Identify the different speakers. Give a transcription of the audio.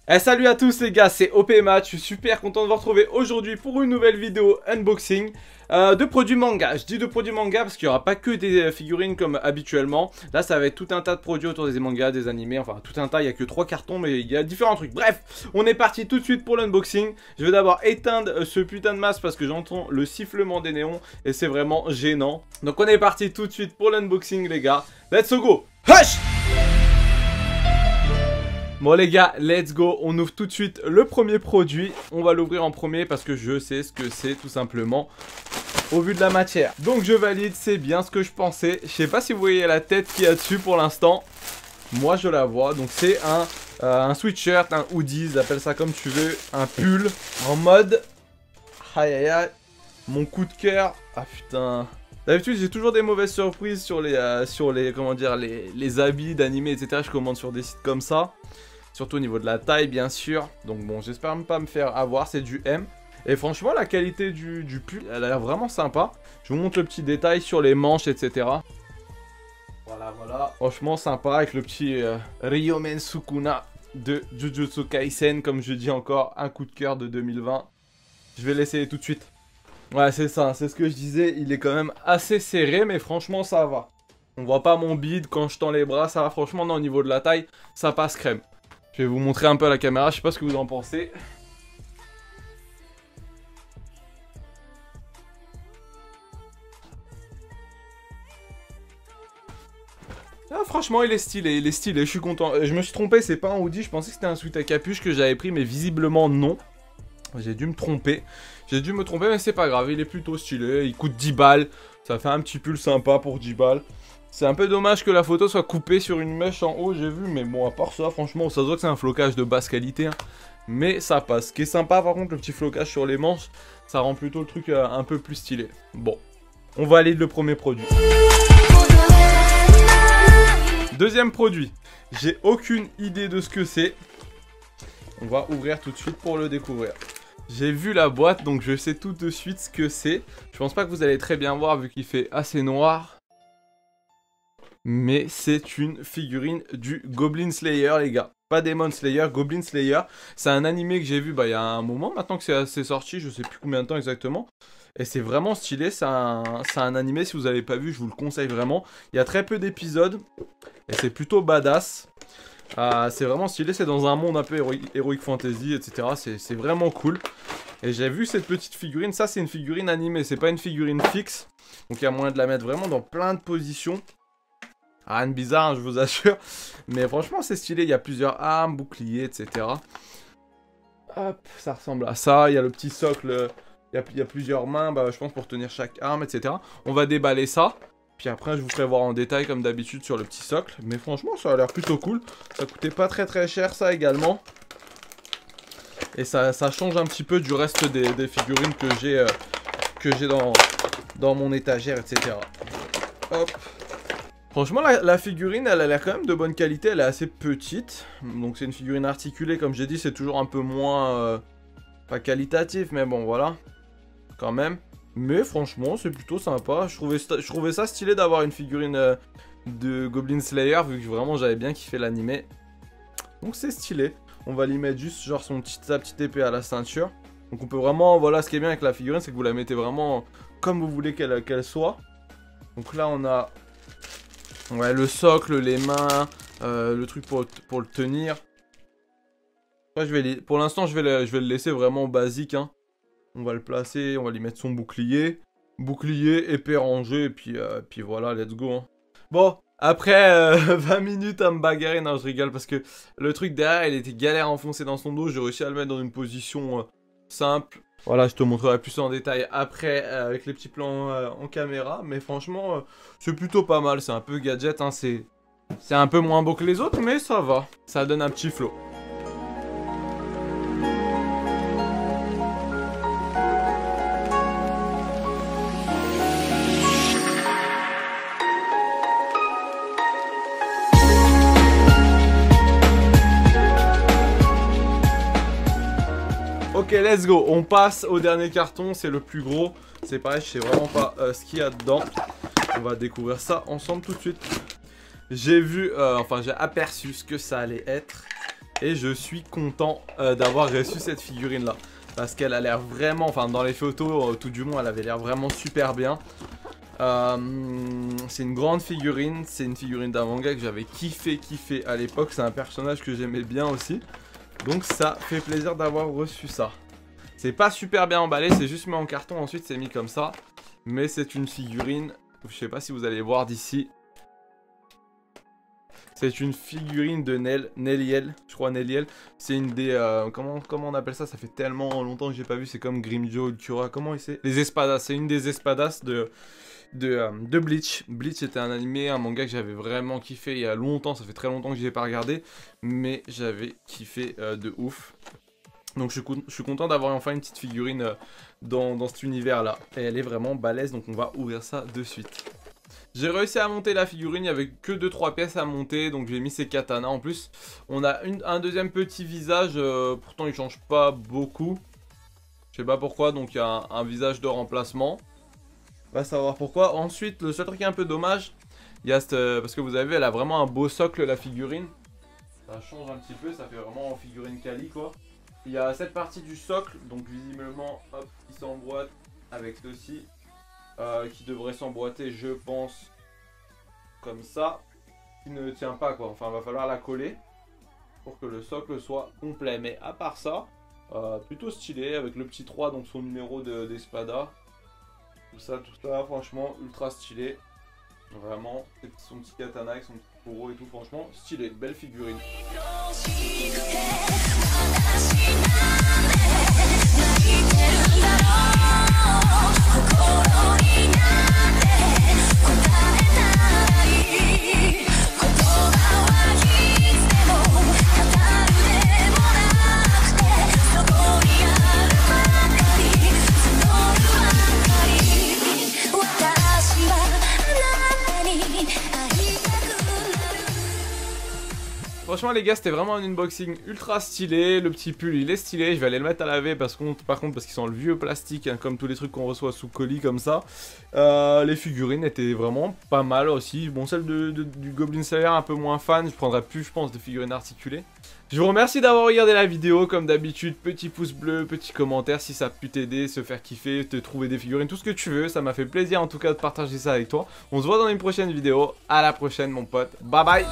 Speaker 1: Eh, salut à tous les gars, c'est OPMatch, je suis super content de vous retrouver aujourd'hui pour une nouvelle vidéo unboxing de produits manga. Je dis de produits manga parce qu'il n'y aura pas que des figurines comme habituellement. Là ça va être tout un tas de produits autour des mangas, des animés, enfin tout un tas, il n'y a que 3 cartons mais il y a différents trucs. Bref, on est parti tout de suite pour l'unboxing. Je vais d'abord éteindre ce putain de masque parce que j'entends le sifflement des néons et c'est vraiment gênant. Donc on est parti tout de suite pour l'unboxing les gars. Let's go. Hush! Bon les gars, let's go, on ouvre tout de suite le premier produit. On va l'ouvrir en premier parce que je sais ce que c'est tout simplement au vu de la matière. Donc je valide, c'est bien ce que je pensais. Je sais pas si vous voyez la tête qu'il y a dessus pour l'instant. Moi je la vois, donc c'est un sweatshirt, un hoodie, appelle ça comme tu veux, un pull en mode... Aïe aïe aïe, mon coup de cœur, ah putain... D'habitude j'ai toujours des mauvaises surprises sur les comment dire, les habits d'animé etc. Je commande sur des sites comme ça. Surtout au niveau de la taille bien sûr. Donc bon, j'espère même pas me faire avoir, c'est du M. Et franchement la qualité du pull, elle a l'air vraiment sympa. Je vous montre le petit détail sur les manches etc. Voilà. Franchement sympa avec le petit Ryomen Sukuna de Jujutsu Kaisen. Comme je dis encore, un coup de cœur de 2020. Je vais l'essayer tout de suite. Ouais c'est ça, c'est ce que je disais. Il est quand même assez serré mais franchement ça va. On voit pas mon bide quand je tends les bras, ça va franchement non, au niveau de la taille, ça passe crème. Je vais vous montrer un peu à la caméra, je sais pas ce que vous en pensez. Ah, franchement, il est stylé, je suis content. Je me suis trompé, c'est pas un hoodie, je pensais que c'était un sweat à capuche que j'avais pris, mais visiblement non. J'ai dû me tromper. Mais c'est pas grave, il est plutôt stylé, il coûte 10 balles. Ça fait un petit pull sympa pour 10 balles. C'est un peu dommage que la photo soit coupée sur une mèche en haut, j'ai vu, mais bon, à part ça, franchement, ça se voit que c'est un flocage de basse qualité, hein. Mais ça passe. Ce qui est sympa, par contre, le petit flocage sur les manches, ça rend plutôt le truc un peu plus stylé. Bon, on valide le premier produit. Deuxième produit, j'ai aucune idée de ce que c'est. On va ouvrir tout de suite pour le découvrir. J'ai vu la boîte, donc je sais tout de suite ce que c'est. Je pense pas que vous allez très bien voir vu qu'il fait assez noir. Mais c'est une figurine du Goblin Slayer les gars. Pas Demon Slayer, Goblin Slayer. C'est un animé que j'ai vu il y a un moment maintenant que c'est sorti. Je sais plus combien de temps exactement. Et c'est vraiment stylé. C'est un animé, si vous n'avez pas vu, je vous le conseille vraiment. Il y a très peu d'épisodes. Et c'est plutôt badass. C'est vraiment stylé. C'est dans un monde un peu Heroic Fantasy, etc. C'est vraiment cool. Et j'ai vu cette petite figurine. Ça c'est une figurine animée. C'est pas une figurine fixe. Donc il y a moyen de la mettre vraiment dans plein de positions. Rien de bizarre, hein, je vous assure. Mais franchement, c'est stylé. Il y a plusieurs armes, boucliers, etc. Hop, ça ressemble à ça. Il y a le petit socle. Il y a plusieurs mains, je pense, pour tenir chaque arme, etc. On va déballer ça. Puis après, je vous ferai voir en détail, comme d'habitude, sur le petit socle. Mais franchement, ça a l'air plutôt cool. Ça coûtait pas très cher, ça, également. Et ça change un petit peu du reste des figurines que j'ai dans mon étagère, etc. Hop. Franchement, la figurine, elle a l'air quand même de bonne qualité, elle est assez petite. Donc c'est une figurine articulée, comme j'ai dit, c'est toujours un peu moins... pas qualitatif, mais bon, voilà. Quand même. Mais franchement, c'est plutôt sympa. Je trouvais ça stylé d'avoir une figurine de Goblin Slayer, vu que vraiment j'avais bien kiffé l'animé. Donc c'est stylé. On va lui mettre juste genre sa petite épée à la ceinture. Donc on peut vraiment... Voilà, ce qui est bien avec la figurine, c'est que vous la mettez vraiment comme vous voulez qu'elle soit. Donc là, on a... Ouais, le socle, les mains, le truc pour le tenir. Ouais, pour l'instant, je vais le laisser vraiment basique, hein. On va le placer, on va lui mettre son bouclier. Bouclier, épée rangée, et puis voilà, let's go, hein. Bon, après 20 minutes à me bagarrer, non, je rigole, parce que le truc derrière, il était galère à enfoncer dans son dos. J'ai réussi à le mettre dans une position simple. Voilà, je te montrerai plus en détail après avec les petits plans en caméra. Mais franchement, c'est plutôt pas mal. C'est un peu gadget, hein. C'est un peu moins beau que les autres, mais ça va. Ça donne un petit flow. Ok, let's go. On passe au dernier carton. C'est le plus gros. C'est pareil, je sais vraiment pas ce qu'il y a dedans. On va découvrir ça ensemble tout de suite. J'ai vu, enfin j'ai aperçu ce que ça allait être. Et je suis content d'avoir reçu cette figurine là. Parce qu'elle a l'air vraiment, enfin dans les photos tout du moins elle avait l'air vraiment super bien. C'est une grande figurine, c'est une figurine d'un manga que j'avais kiffé à l'époque. C'est un personnage que j'aimais bien aussi. Donc ça fait plaisir d'avoir reçu ça. C'est pas super bien emballé, c'est juste mis en carton, ensuite c'est mis comme ça. Mais c'est une figurine, je sais pas si vous allez voir d'ici. C'est une figurine de Nelliel, je crois Nelliel. C'est une des... comment on appelle ça? Ça fait tellement longtemps que j'ai pas vu, c'est comme Grimmjow, Ultura, comment il sait? Les espadas, c'est une des espadas de Bleach. Bleach était un animé, un manga que j'avais vraiment kiffé il y a longtemps, ça fait très longtemps que je l'ai pas regardé. Mais j'avais kiffé de ouf. Donc je suis content d'avoir enfin une petite figurine dans cet univers là. Et elle est vraiment balèze, donc on va ouvrir ça de suite. J'ai réussi à monter la figurine, il n'y avait que 2-3 pièces à monter, donc j'ai mis ces katanas. En plus, on a un deuxième petit visage, pourtant il change pas beaucoup. Je sais pas pourquoi, donc il y a un visage de remplacement. On va savoir pourquoi. Ensuite, le seul truc qui est un peu dommage, il y a parce que vous avez, elle a vraiment un beau socle la figurine. Ça change un petit peu, ça fait vraiment figurine quali quoi. Il y a cette partie du socle, donc visiblement, hop, qui s'emboîte avec ceci. Qui devrait s'emboîter, je pense, comme ça, qui ne tient pas quoi. Enfin, il va falloir la coller pour que le socle soit complet. Mais à part ça, plutôt stylé avec le petit 3, donc son numéro d'espada. Tout ça, franchement, ultra stylé. Vraiment, son petit katana avec son petit fourreau et tout, franchement, stylé, belle figurine. Franchement les gars, c'était vraiment un unboxing ultra stylé. Le petit pull il est stylé, je vais aller le mettre à laver par contre parce qu'ils sont le vieux plastique hein, comme tous les trucs qu'on reçoit sous colis comme ça. Les figurines étaient vraiment pas mal aussi. Bon, celle du Goblin Slayer un peu moins fan, je prendrais plus je pense de figurines articulées. Je vous remercie d'avoir regardé la vidéo, comme d'habitude, petit pouce bleu, petit commentaire si ça a pu t'aider, se faire kiffer, te trouver des figurines, tout ce que tu veux. Ça m'a fait plaisir en tout cas de partager ça avec toi. On se voit dans une prochaine vidéo, à la prochaine mon pote, bye bye.